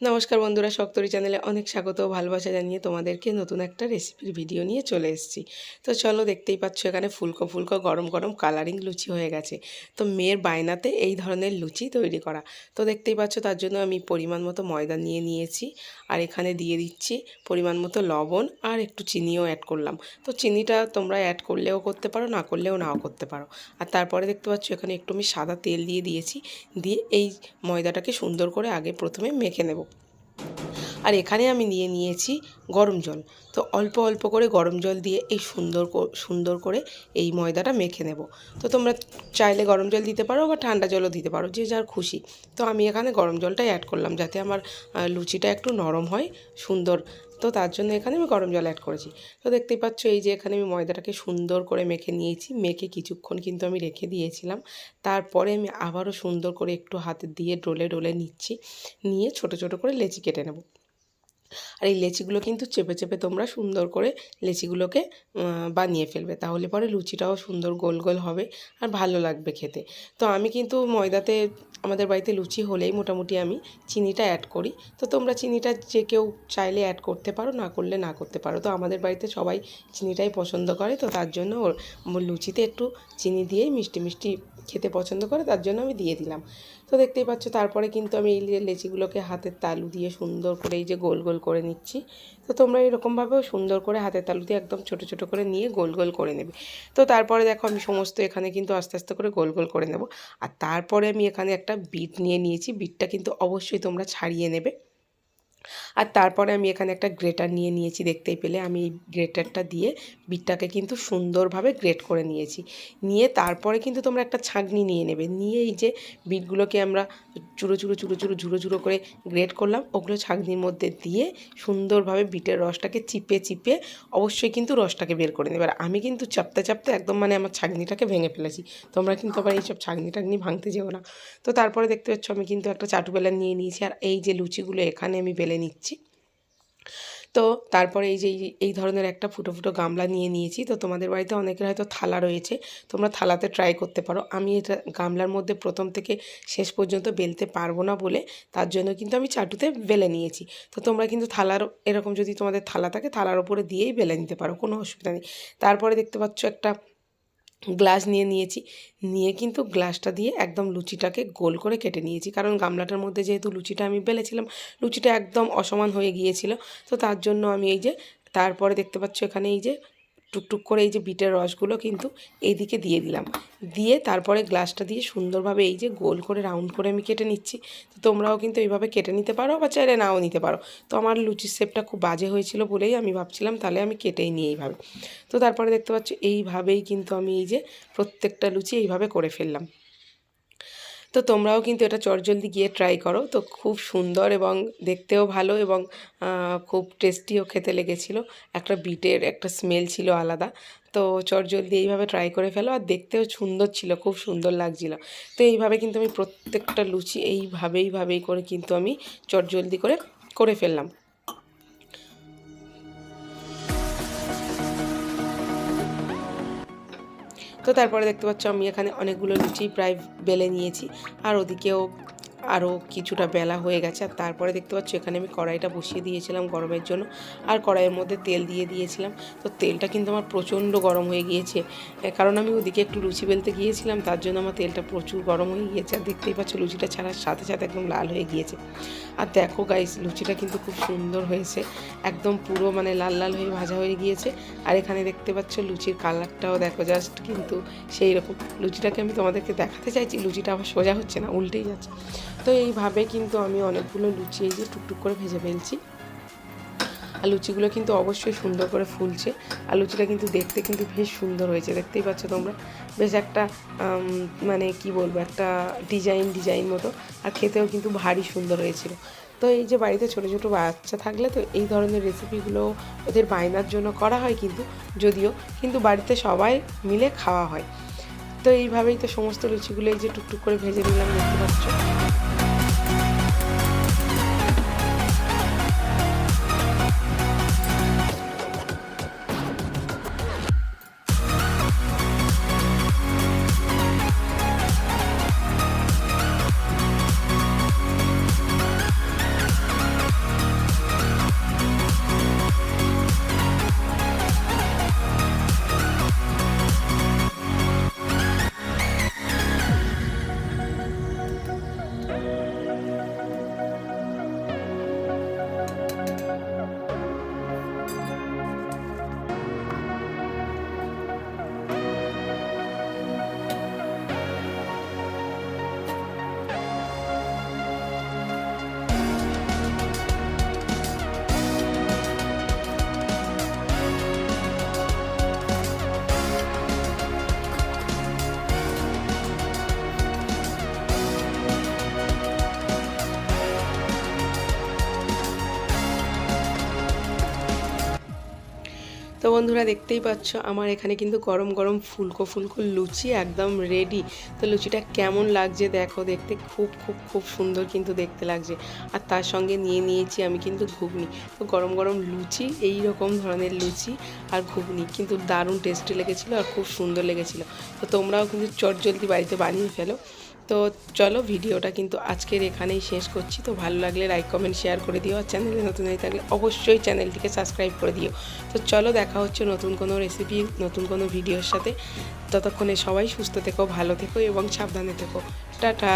নমস্কার বন্ধুরা, শক্তরি চ্যানেলে অনেক স্বাগত ও ভালোবাসা জানিয়ে তোমাদেরকে নতুন একটা রেসিপির ভিডিও নিয়ে চলে এসেছি। তো চলো, দেখতেই পাচ্ছ এখানে ফুলকো ফুলকো গরম গরম কালারিং লুচি হয়ে গেছে। তো মেয়ের বায়নাতে এই ধরনের লুচি তৈরি করা। তো দেখতেই পাচ্ছ তার জন্য আমি পরিমাণ মতো ময়দা নিয়ে নিয়েছি, আর এখানে দিয়ে দিচ্ছি পরিমাণ মতো লবণ আর একটু চিনিও অ্যাড করলাম। তো চিনিটা তোমরা অ্যাড করলেও করতে পারো, না করলেও নাও করতে পারো। আর তারপরে দেখতে পাচ্ছ এখানে একটু আমি সাদা তেল দিয়ে দিয়েছি, দিয়ে এই ময়দাটাকে সুন্দর করে আগে প্রথমে মেখে নেব। আর এখানে আমি নিয়ে নিয়েছি গরম জল। তো অল্প অল্প করে গরম জল দিয়ে এই সুন্দর করে এই ময়দাটা মেখে নেব। তো তোমরা চাইলে গরম জল দিতে পারো বা ঠান্ডা জলও দিতে পারো, যে যার খুশি। তো আমি এখানে গরম জলটাই অ্যাড করলাম, যাতে আমার লুচিটা একটু নরম হয়, সুন্দর। তো তার জন্য এখানে আমি গরম জল অ্যাড করেছি। তো দেখতেই পাচ্ছ এই যে এখানে আমি ময়দাটাকে সুন্দর করে মেখে নিয়েছি। মেখে কিছুক্ষণ কিন্তু আমি রেখে দিয়েছিলাম। তারপরে আমি আবারও সুন্দর করে একটু হাতে দিয়ে ডলে ডলে নিচ্ছি, নিয়ে ছোট ছোট করে লেচি কেটে নেব। আর এই লেচিগুলো কিন্তু চেপে চেপে তোমরা সুন্দর করে লেচিগুলোকে বানিয়ে ফেলবে, তাহলে পরে লুচিটাও সুন্দর গোল গোল হবে আর ভালো লাগবে খেতে। তো আমি কিন্তু ময়দাতে, আমাদের বাড়িতে লুচি হলেই মোটামুটি আমি চিনিটা অ্যাড করি। তো তোমরা চিনিটা যে কেউ চাইলে অ্যাড করতে পারো, না করলে না করতে পারো। তো আমাদের বাড়িতে সবাই চিনিটাই পছন্দ করে, তো তার জন্য লুচিতে একটু চিনি দিয়েই মিষ্টি মিষ্টি খেতে পছন্দ করে, তার জন্য আমি দিয়ে দিলাম। তো দেখতেই পাচ্ছ তারপরে কিন্তু আমি এই লেচিগুলোকে হাতের তালু দিয়ে সুন্দর করে এই যে গোল গোল করে নিচ্ছি। তো তোমরা এরকমভাবেও সুন্দর করে হাতের তালু দিয়ে একদম ছোট ছোট করে নিয়ে গোল গোল করে নেবে। তো তারপরে দেখো আমি সমস্ত এখানে কিন্তু আস্তে আস্তে করে গোল গোল করে নেব। আর তারপরে আমি এখানে একটা বিট নিয়ে নিয়েছি। বিটটা কিন্তু অবশ্যই তোমরা ছাড়িয়ে নেবে। আর তারপরে আমি এখানে একটা গ্রেটার নিয়ে নিয়েছি, দেখতেই পেলে আমি এই গ্রেটারটা দিয়ে বিটটাকে কিন্তু সুন্দরভাবে গ্রেট করে নিয়েছি। নিয়ে তারপরে কিন্তু তোমরা একটা ছাঁকনি নিয়ে নেবে, নিয়ে এই যে বিটগুলোকে আমরা চুরো চুরো চুরো চুরো ঝুড়ো ঝুড়ো করে গ্রেট করলাম, ওগুলো ছাঁকনির মধ্যে দিয়ে সুন্দরভাবে বিটের রসটাকে চিপে চিপে অবশ্যই কিন্তু রসটাকে বের করে নেবে। আর আমি কিন্তু চাপতে চাপতে একদম আমার ছাঁকনিটাকে ভেঙে ফেলেছি। তোমরা কিন্তু আবার এইসব ছাঁকনি টাকনি ভাঙতে যেও না। তো তারপরে দেখতে পাচ্ছ আমি কিন্তু একটা চাটু বেলা নিয়ে নিয়েছি, আর এই যে লুচিগুলো এখানে আমি বেলে নিচ্ছি। তো তারপরে এই যে এই ধরনের একটা ফুটো ফুটো গামলা নিয়ে নিয়েছি। তো তোমাদের বাড়িতে অনেকের হয়তো থালা রয়েছে, তোমরা থালাতে ট্রাই করতে পারো। আমি এটা গামলার মধ্যে প্রথম থেকে শেষ পর্যন্ত বেলতে পারবো না বলে তার জন্য কিন্তু আমি চাটুতে বেলে নিয়েছি। তো তোমরা কিন্তু থালার, এরকম যদি তোমাদের থালা থাকে থালার ওপরে দিয়েই বেলে নিতে পারো, কোনো অসুবিধা নেই। তারপরে দেখতে পাচ্ছ একটা গ্লাস নিয়ে নিয়েছি, নিয়ে কিন্তু গ্লাসটা দিয়ে একদম লুচিটাকে গোল করে কেটে নিয়েছি, কারণ গামলাটার মধ্যে যেহেতু লুচিটা আমি বেলেছিলাম, লুচিটা একদম অসমান হয়ে গিয়েছিল। তো তার জন্য আমি এই যে তারপরে দেখতে পাচ্ছ এখানে এই যে টুকটুক করে এই যে বিটের রসগুলো কিন্তু এইদিকে দিয়ে দিলাম, দিয়ে তারপরে গ্লাসটা দিয়ে সুন্দরভাবে এই যে গোল করে রাউন্ড করে আমি কেটে নিচ্ছি। তো তোমরাও কিন্তু এইভাবে কেটে নিতে পারো, বা চাইলে নাও নিতে পারো। তো আমার লুচির শেপটা খুব বাজে হয়েছিল বলেই আমি ভাবছিলাম তাহলে আমি কেটেই নিই এইভাবে। তো তারপরে দেখতে পাচ্ছ এইভাবেই কিন্তু আমি এই যে প্রত্যেকটা লুচি এইভাবে করে ফেললাম। তো তোমরাও কিন্তু এটা চটজলদি গিয়ে ট্রাই করো। তো খুব সুন্দর এবং দেখতেও ভালো, এবং খুব টেস্টিও খেতে লেগেছিলো। একটা বিটের একটা স্মেল ছিল আলাদা। তো চটজলদি এইভাবে ট্রাই করে ফেলো, আর দেখতেও সুন্দর ছিল, খুব সুন্দর লাগছিল। তো এইভাবে কিন্তু আমি প্রত্যেকটা লুচি এইভাবেই করে কিন্তু আমি চটজলদি করে করে ফেললাম। তো তারপরে দেখতে পাচ্ছ আমি এখানে অনেকগুলো লুচি প্রায় বেলে নিয়েছি, আর ওদিকেও আরও কিছুটা বেলা হয়ে গেছে। আর তারপরে দেখতে পাচ্ছ এখানে আমি কড়াইটা বসিয়ে দিয়েছিলাম গরমের জন্য, আর কড়াইয়ের মধ্যে তেল দিয়ে দিয়েছিলাম। তো তেলটা কিন্তু আমার প্রচণ্ড গরম হয়ে গিয়েছে, কারণ আমি ওদিকে একটু লুচি বেলতে গিয়েছিলাম, তার জন্য আমার তেলটা প্রচুর গরম হয়ে গিয়েছে। আর দেখতেই পাচ্ছ লুচিটা ছাড়ার সাথে সাথে একদম লাল হয়ে গিয়েছে। আর দেখো গাইস, লুচিটা কিন্তু খুব সুন্দর হয়েছে, একদম পুরো লাল লাল হয়ে ভাজা হয়ে গিয়েছে। আর এখানে দেখতে পাচ্ছ লুচির কালারটাও দেখো, জাস্ট কিন্তু সেই রকম। লুচিটাকে আমি তোমাদেরকে দেখাতে চাইছি, লুচিটা আবার সোজা হচ্ছে না, উল্টেই যাচ্ছে। তো এইভাবে কিন্তু আমি অনেকগুলো লুচি এই যে টুকটুক করে ভেজে ফেলছি। আর লুচিগুলো কিন্তু অবশ্যই সুন্দর করে ফুলছে, আর লুচিটা কিন্তু দেখতে কিন্তু বেশ সুন্দর হয়েছে, দেখতেই পাচ্ছ তোমরা। বেশ একটা কি বলবো, একটা ডিজাইন মতো, আর খেতেও কিন্তু ভারী সুন্দর হয়েছিল। তো এই যে বাড়িতে ছোটো ছোটো বাচ্চা থাকলে তো এই ধরনের রেসিপিগুলো ওদের বায়নার জন্য করা হয়, কিন্তু বাড়িতে সবাই মিলে খাওয়া হয়। তো এইভাবেই তো সমস্ত লুচিগুলো এই যে টুকটুক করে ভেজে নিলাম, দেখতে পাচ্ছ। বন্ধুরা দেখতেই পাচ্ছ আমার এখানে কিন্তু গরম গরম ফুলকো ফুলকো লুচি একদম রেডি। তো লুচিটা কেমন লাগছে দেখো, দেখতে খুব খুব খুব সুন্দর কিন্তু দেখতে লাগছে। আর তার সঙ্গে নিয়ে নিয়েছি আমি কিন্তু ঘুগনি। তো গরম গরম লুচি, এই রকম ধরনের লুচি আর ঘুগনি কিন্তু দারুণ টেস্টি লেগেছিলো আর খুব সুন্দর লেগেছিলো। তো তোমরাও কিন্তু চটজলদি বাড়িতে বানিয়ে ফেলো। তো চলো ভিডিওটা কিন্তু আজকের এখানেই শেষ করছি। তো ভালো লাগলে লাইক কমেন্ট শেয়ার করে দিও, আর চ্যানেলে নতুন হয়ে থাকলে অবশ্যই চ্যানেলটিকে সাবস্ক্রাইব করে দিও। তো চলো দেখা হচ্ছে নতুন কোনো রেসিপি, নতুন কোনো ভিডিওর সাথে। ততক্ষণে সবাই সুস্থ থেকো, ভালো থেকো এবং সাবধানে থেকো। টাটা।